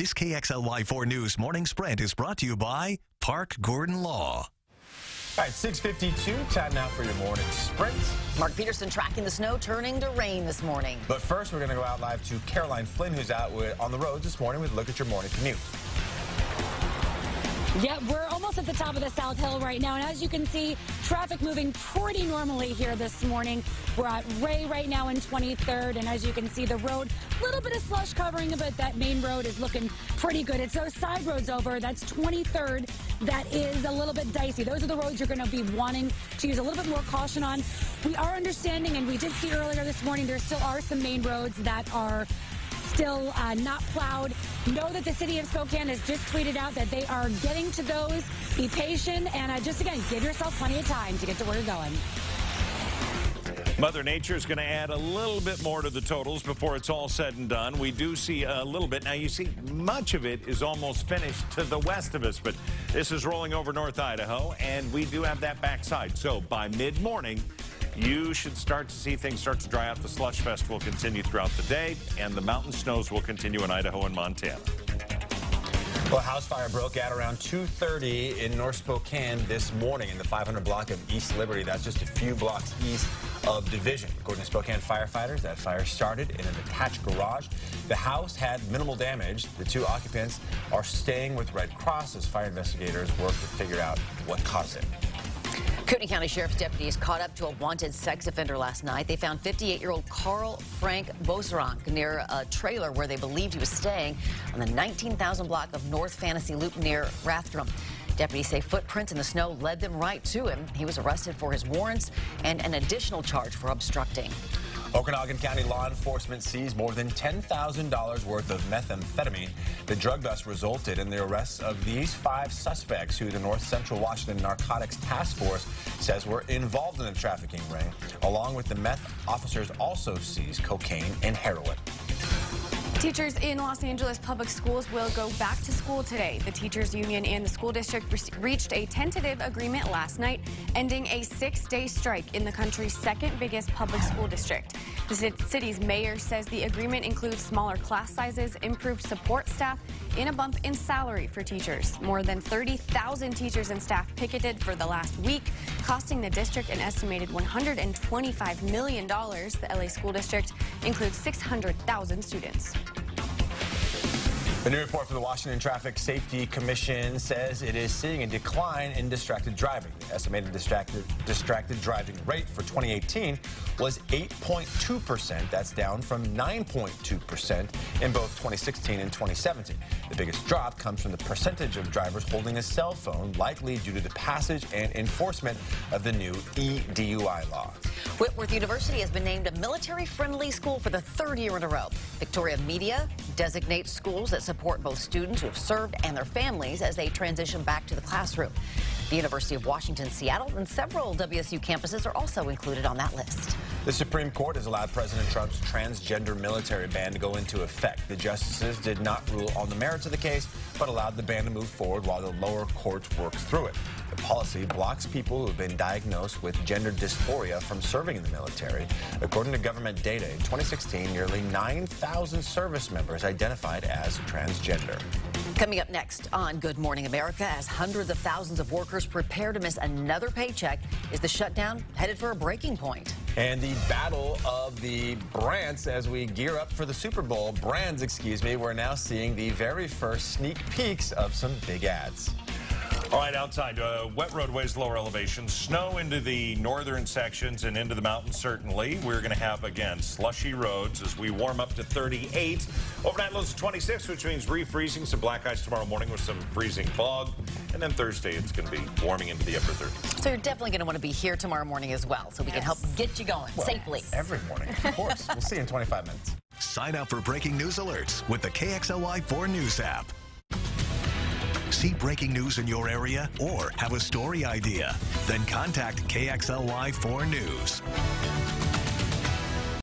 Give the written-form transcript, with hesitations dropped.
This KXLY4 News Morning Sprint is brought to you by Park Gordon Law. All right, 6:52, time now for your morning sprint. Mark Peterson tracking the snow turning to rain this morning. But first, we're going to go out live to Caroline Flynn, who's out on the road this morning with a look at your morning commute. Yeah, we're almost at the top of the South Hill right now, and as you can see, traffic moving pretty normally here this morning. We're at Ray right now in 23rd, and as you can see, the road, a little bit of slush covering, but that main road is looking pretty good. It's those side roads over, that's 23rd, that is a little bit dicey. Those are the roads you're going to be wanting to use a little bit more caution on. We are understanding, and we did see earlier this morning, there still are some main roads that are still not plowed. Know that the city of Spokane has just tweeted out that they are getting to those. Be patient and just, again, give yourself plenty of time to get to where you're going. Mother Nature is going to add a little bit more to the totals before it's all said and done. We do see a little bit. Now, you see, much of it is almost finished to the west of us, but this is rolling over North Idaho, and we do have that backside. So by mid-morning, you should start to see things start to dry out. The slush fest will continue throughout the day, and the mountain snows will continue in Idaho and Montana. Well, a house fire broke out around 2:30 in North Spokane this morning in the 500 block of East Liberty. That's just a few blocks east of Division. According to Spokane firefighters, that fire started in an attached garage. The house had minimal damage. The two occupants are staying with Red Cross as fire investigators work to figure out what caused it. Kootenai County Sheriff's deputies caught up to a wanted sex offender last night. They found 58-year-old Carl Frank Boserank near a trailer where they believed he was staying on the 19,000 block of North Fantasy Loop near Rathdrum. Deputies say footprints in the snow led them right to him. He was arrested for his warrants and an additional charge for obstructing. Okanagan County law enforcement seized more than $10,000 worth of methamphetamine. The drug bust resulted in the arrests of these 5 suspects who the North Central Washington Narcotics Task Force says were involved in the trafficking ring. Along with the meth, officers also seized cocaine and heroin. Teachers in Los Angeles public schools will go back to school today. The teachers union and the school district reached a tentative agreement last night, ending a 6-day strike in the country's second biggest public school district. The city's mayor says the agreement includes smaller class sizes, improved support staff, and a bump in salary for teachers. More than 30,000 teachers and staff picketed for the last week, costing the district an estimated $125 million. The LA school district includes 600,000 students. The new report from the Washington Traffic Safety Commission says it is seeing a decline in distracted driving. The estimated distracted driving rate for 2018 was 8.2%. That's down from 9.2% in both 2016 and 2017. The biggest drop comes from the percentage of drivers holding a cell phone, likely due to the passage and enforcement of the new e-DUI law. Whitworth University has been named a military-friendly school for the 3rd year in a row. Victoria Media designates schools that support both students who have served and their families as they transition back to the classroom. The University of Washington, Seattle, and several WSU campuses are also included on that list. The Supreme Court has allowed President Trump's transgender military ban to go into effect. The justices did not rule on the merits of the case, but allowed the ban to move forward while the lower courts work through it. The policy blocks people who have been diagnosed with gender dysphoria from serving in the military. According to government data, in 2016, nearly 9,000 service members identified as transgender. Coming up next on Good Morning America, as hundreds of thousands of workers prepare to miss another paycheck, is the shutdown headed for a breaking point? And the battle of the brands as we gear up for the Super Bowl. We're now seeing the very first sneak peeks of some big ads. All right, outside, wet roadways, lower elevations, snow into the northern sections and into the mountains, certainly. We're going to have, again, slushy roads as we warm up to 38. Overnight lows of 26, which means refreezing, some black ice tomorrow morning with some freezing fog. And then Thursday, it's going to be warming into the upper 30s. So you're definitely going to want to be here tomorrow morning as well, so we can help get you going safely. Every morning, of course. We'll see you in 25 minutes. Sign up for breaking news alerts with the KXLY4 News app. See breaking news in your area or have a story idea? Then contact KXLY4 News.